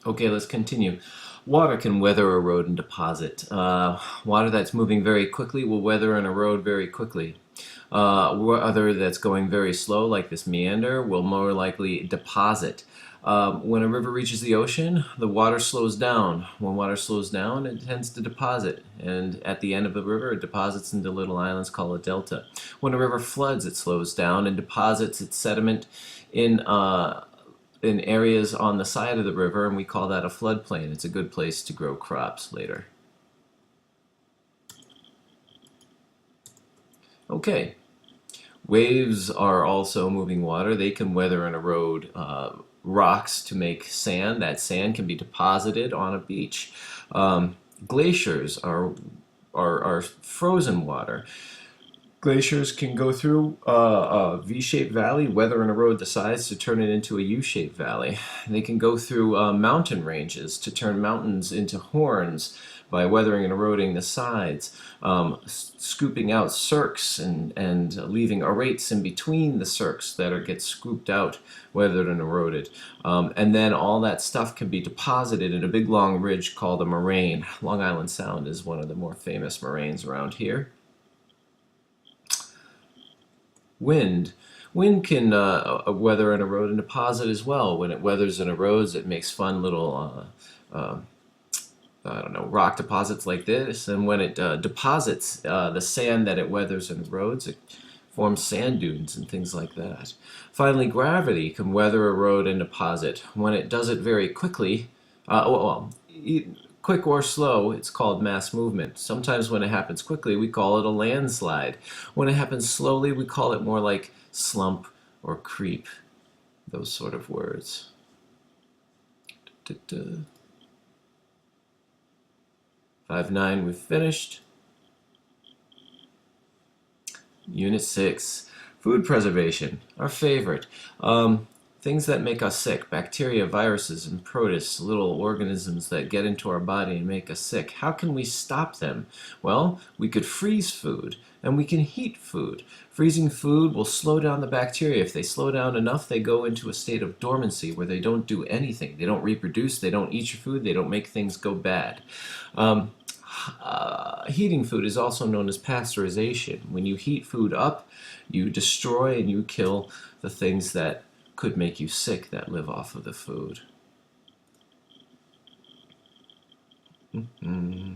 Okay, let's continue. Water can weather, erode, and deposit. Water that's moving very quickly will weather and erode very quickly. Water that's going very slow, like this meander, will more likely deposit. When a river reaches the ocean, the water slows down. When water slows down, it tends to deposit. And at the end of the river, it deposits into little islands called a delta. When a river floods, it slows down and deposits its sediment in in areas on the side of the river, and we call that a floodplain. It's a good place to grow crops later. Okay, waves are also moving water. They can weather and erode rocks to make sand. That sand can be deposited on a beach. Glaciers are frozen water. Glaciers can go through a V-shaped valley, weather and erode the sides to turn it into a U-shaped valley. They can go through mountain ranges to turn mountains into horns by weathering and eroding the sides, scooping out cirques and leaving arates in between the cirques that get scooped out, weathered and eroded. And then all that stuff can be deposited in a big long ridge called a moraine. Long Island Sound is one of the more famous moraines around here. Wind. Wind can weather and erode and deposit as well. When it weathers and erodes, it makes fun little, I don't know, rock deposits like this. And when it deposits the sand that it weathers and erodes, it forms sand dunes and things like that. Finally, gravity can weather, erode, and deposit. When it does it very quickly, quick or slow, it's called mass movement. Sometimes when it happens quickly, we call it a landslide. When it happens slowly, we call it more like slump or creep, those sort of words. 5-9, we've finished. Unit 6, food preservation, our favorite. Things that make us sick, bacteria, viruses, and protists, little organisms that get into our body and make us sick. How can we stop them? Well, we could freeze food, and we can heat food. Freezing food will slow down the bacteria. If they slow down enough, they go into a state of dormancy where they don't do anything. They don't reproduce, they don't eat your food, they don't make things go bad. Heating food is also known as pasteurization. When you heat food up, you destroy and you kill the things that could make you sick that live off of the food. Mm-hmm.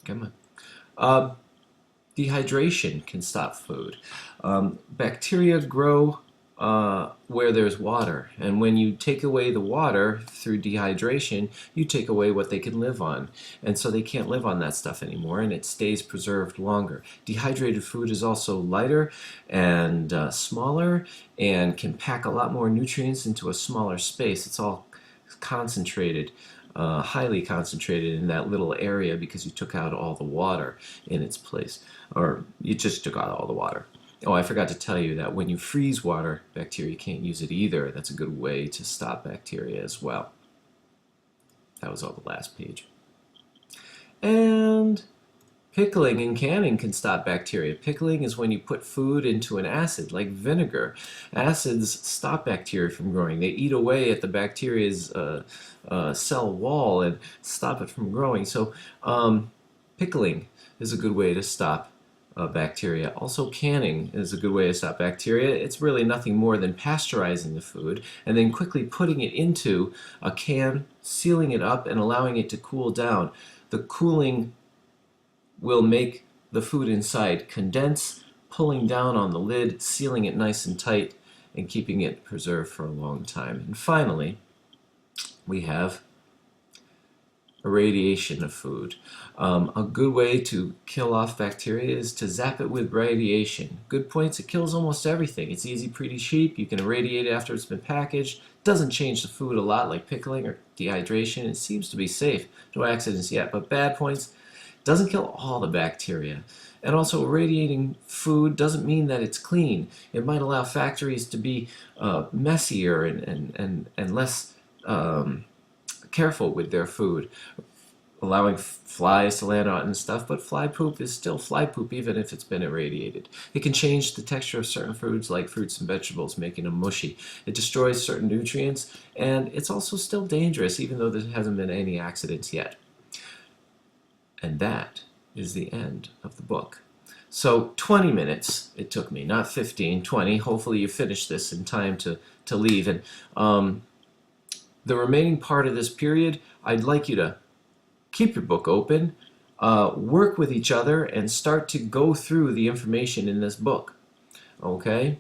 Come on. Dehydration can stop food. Bacteria grow where there's water, and when you take away the water through dehydration, you take away what they can live on, and so they can't live on that stuff anymore, and it stays preserved longer. Dehydrated food is also lighter and smaller, and can pack a lot more nutrients into a smaller space. It's all concentrated, highly concentrated in that little area because you took out all the water in its place, or you just took out all the water. Oh, I forgot to tell you that when you freeze water, bacteria can't use it either. That's a good way to stop bacteria as well. That was all the last page. And pickling and canning can stop bacteria. Pickling is when you put food into an acid, like vinegar. Acids stop bacteria from growing. They eat away at the bacteria's cell wall and stop it from growing. So pickling is a good way to stop bacteria. Also, canning is a good way to stop bacteria. It's really nothing more than pasteurizing the food and then quickly putting it into a can, sealing it up, and allowing it to cool down. The cooling will make the food inside condense, pulling down on the lid, sealing it nice and tight, and keeping it preserved for a long time. And finally, we have irradiation of food. A good way to kill off bacteria is to zap it with radiation. Good points, it kills almost everything. It's easy, pretty cheap. You can irradiate it after it's been packaged. Doesn't change the food a lot like pickling or dehydration. It seems to be safe. No accidents yet, but bad points, doesn't kill all the bacteria. And also, irradiating food doesn't mean that it's clean. It might allow factories to be messier and less careful with their food. allowing flies to land on it and stuff, but fly poop is still fly poop even if it's been irradiated. It can change the texture of certain foods like fruits and vegetables, making them mushy. It destroys certain nutrients, and it's also still dangerous even though there hasn't been any accidents yet. And that is the end of the book. So 20 minutes it took me, not 15, 20. Hopefully you finish this in time to leave. And the remaining part of this period, I'd like you to keep your book open, work with each other, and start to go through the information in this book. Okay?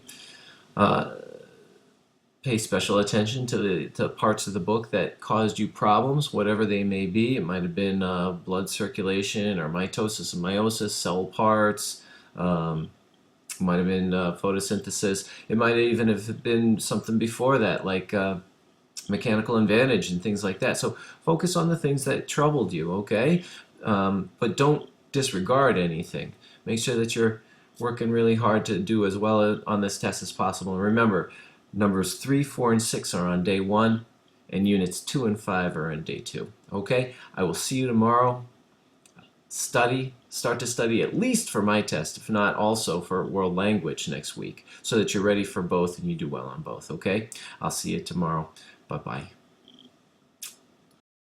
Pay special attention to the parts of the book that caused you problems, whatever they may be. It might have been blood circulation or mitosis and meiosis, cell parts. Might have been photosynthesis. It might even have been something before that, like mechanical advantage and things like that. So focus on the things that troubled you, okay? But don't disregard anything. Make sure that you're working really hard to do as well on this test as possible. And remember, numbers 3, 4, and 6 are on day 1, and units 2 and 5 are on day 2. Okay? I will see you tomorrow. Start to study at least for my test, if not also for world language next week, so that you're ready for both and you do well on both, okay? I'll see you tomorrow. Bye-bye.